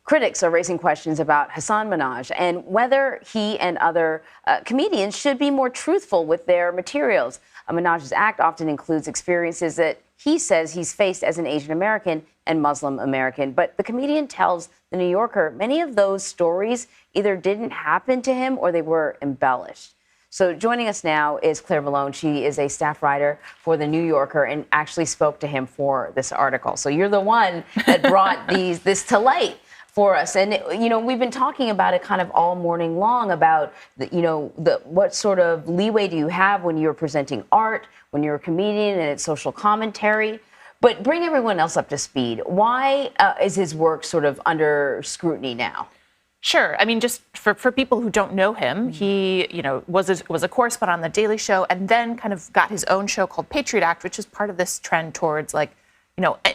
Critics are raising questions about Hasan Minhaj and whether he and other comedians should be more truthful with their materials. Minhaj's act often includes experiences that he says he's faced as an Asian American and Muslim American. But the comedian tells The New Yorker many of those stories either didn't happen to him or they were embellished. So joining us now is Clare Malone. She is a staff writer for The New Yorker and actually spoke to him for this article. So you're the one that brought this to light for us. And, you know, we've been talking about it kind of all morning long about, what sort of leeway do you have when you're presenting art, when you're a comedian and it's social commentary. But bring everyone else up to speed. Why is his work sort of under scrutiny now? Sure. I mean, just for people who don't know him, he, was a correspondent on The Daily Show and then kind of got his own show called Patriot Act, which is part of this trend towards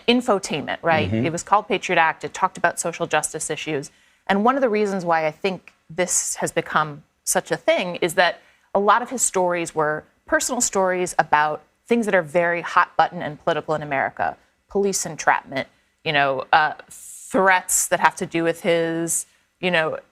infotainment, right? Mm-hmm. It was called Patriot Act. It talked about social justice issues. And one of the reasons why I think this has become such a thing is that a lot of his stories were personal stories about things that are very hot button and political in America. Police entrapment, threats that have to do with his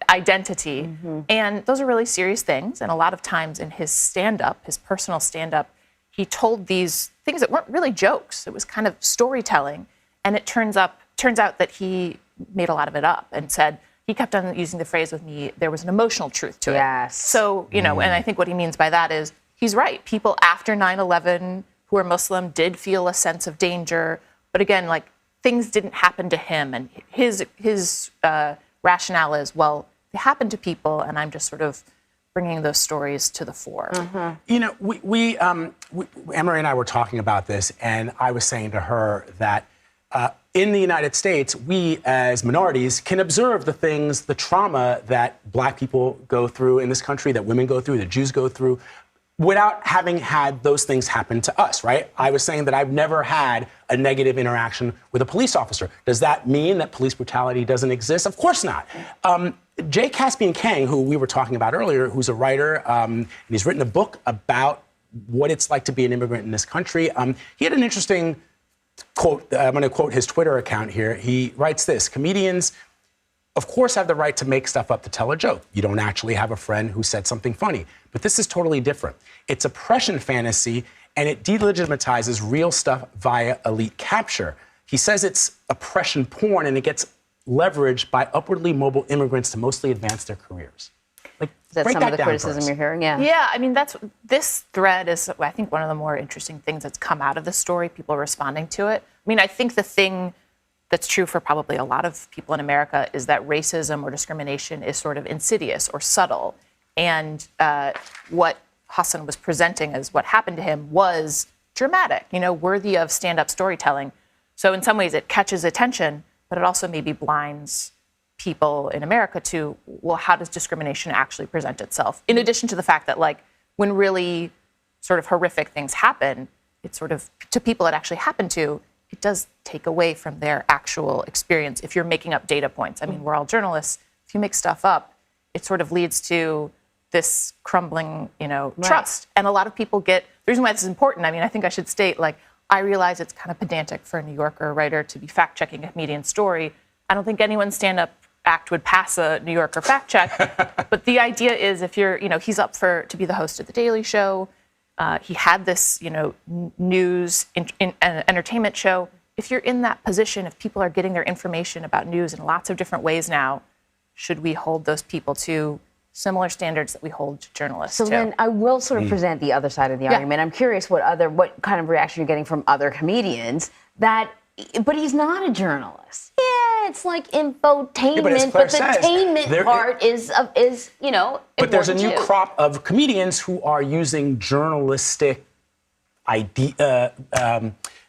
identity. Mm-hmm. And those are really serious things. And a lot of times in his stand-up, his personal stand-up, he told these things that weren't really jokes. It was kind of storytelling. And it turns out that he made a lot of it up and said, he kept on using the phrase with me, there was an emotional truth to it. Yes. So, and I think what he means by that is, he's right. People after 9/11 who are Muslim did feel a sense of danger. But again, things didn't happen to him. And his rationale is, well, they happen to people, and I'm just sort of bringing those stories to the fore. Mm-hmm. Emery and I were talking about this, and I was saying to her that in the United States, we as minorities can observe the trauma that Black people go through in this country, that women go through, that Jews go through, without having had those things happen to us, right? I was saying that I've never had a negative interaction with a police officer. Does that mean that police brutality doesn't exist? Of course not. Jay Caspian Kang, who we were talking about earlier, who's a writer, and he's written a book about what it's like to be an immigrant in this country. He had an interesting quote. I'm going to quote his Twitter account here. He writes this: comedians, of course, have the right to make stuff up to tell a joke. You don't actually have a friend who said something funny. But this is totally different. It's oppression fantasy, and it delegitimizes real stuff via elite capture. He says it's oppression porn, and it gets leveraged by upwardly mobile immigrants to mostly advance their careers. Is that some of the criticism you're hearing? Yeah. Yeah, I mean, this thread is, I think, one of the more interesting things that's come out of this story, people responding to it. I mean, I think the thing that's true for probably a lot of people in America is that racism or discrimination is sort of insidious or subtle. And what Hasan was presenting as what happened to him was dramatic, worthy of stand-up storytelling. So in some ways it catches attention, but it also maybe blinds people in America to, well, how does discrimination actually present itself? In addition to the fact that, when really sort of horrific things happen, it's sort of, to people it actually happened to, it does take away from their actual experience if you're making up data points. I mean, we're all journalists. If you make stuff up, it sort of leads to this crumbling, trust. And a lot of people the reason why this is important, I mean, I think I should state, I realize it's kind of pedantic for a New Yorker writer to be fact-checking a comedian's story. I don't think anyone's stand-up act would pass a New Yorker fact check. But the idea is, if you're, he's up to be the host of The Daily Show. He had this, news entertainment show. If you're in that position, if people are getting their information about news in lots of different ways now, should we hold those people to similar standards that we hold journalists to? So then I will sort of present the other side of the argument. I'm curious what kind of reaction you're getting from other comedians but he's not a journalist. Yeah, it's like infotainment, but the tainment part is But there's a new crop of comedians who are using journalistic idea.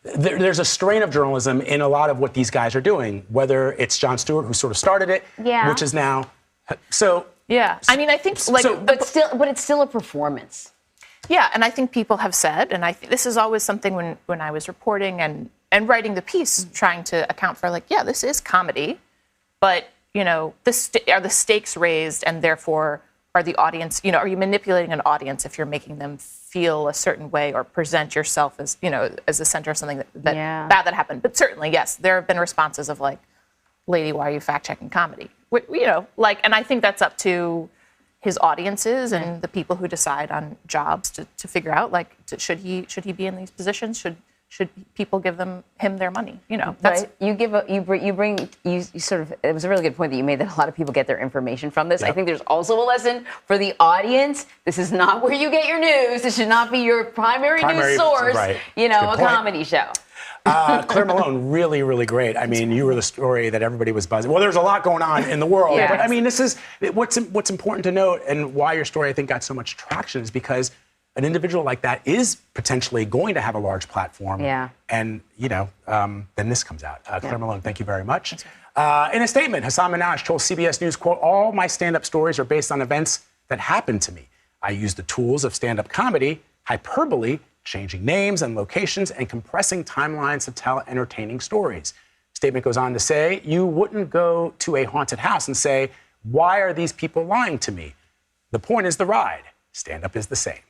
There's a strain of journalism in a lot of what these guys are doing, whether it's Jon Stewart, who sort of started it, which is now so. Yeah, I mean, I think but it's still a performance. Yeah, and I think people have said, and I think this is always something when I was reporting and writing the piece, trying to account for this is comedy, but are the stakes raised, and therefore are the audience, are you manipulating an audience if you're making them feel a certain way or present yourself as, as the center of something that bad that happened? But certainly, yes, there have been responses of lady, why are you fact-checking comedy? You know, like, and I think that's up to his audiences and the people who decide on jobs to figure out, like, should he be in these positions? Should people give him their money? You know, that's right. You sort of, it was a really good point that you made, that a lot of people get their information from this. Yep. I think there's also a lesson for the audience. This is not where you get your news. This should not be your primary news source. Right. You know, a comedy show. Clare Malone, really, really great. I mean, you were the story that everybody was buzzing. Well, there's a lot going on in the world, but I mean, this is what's important to note, and why your story, I think, got so much traction, is because an individual like that is potentially going to have a large platform. Yeah. And, you know, then this comes out. Clare Malone, thank you very much. In a statement, Hasan Minhaj told CBS News, quote, "All my stand-up stories are based on events that happened to me. I use the tools of stand-up comedy, hyperbole, changing names and locations, and compressing timelines to tell entertaining stories." Statement goes on to say, "You wouldn't go to a haunted house and say, 'Why are these people lying to me?' The point is the ride. Stand-up is the same."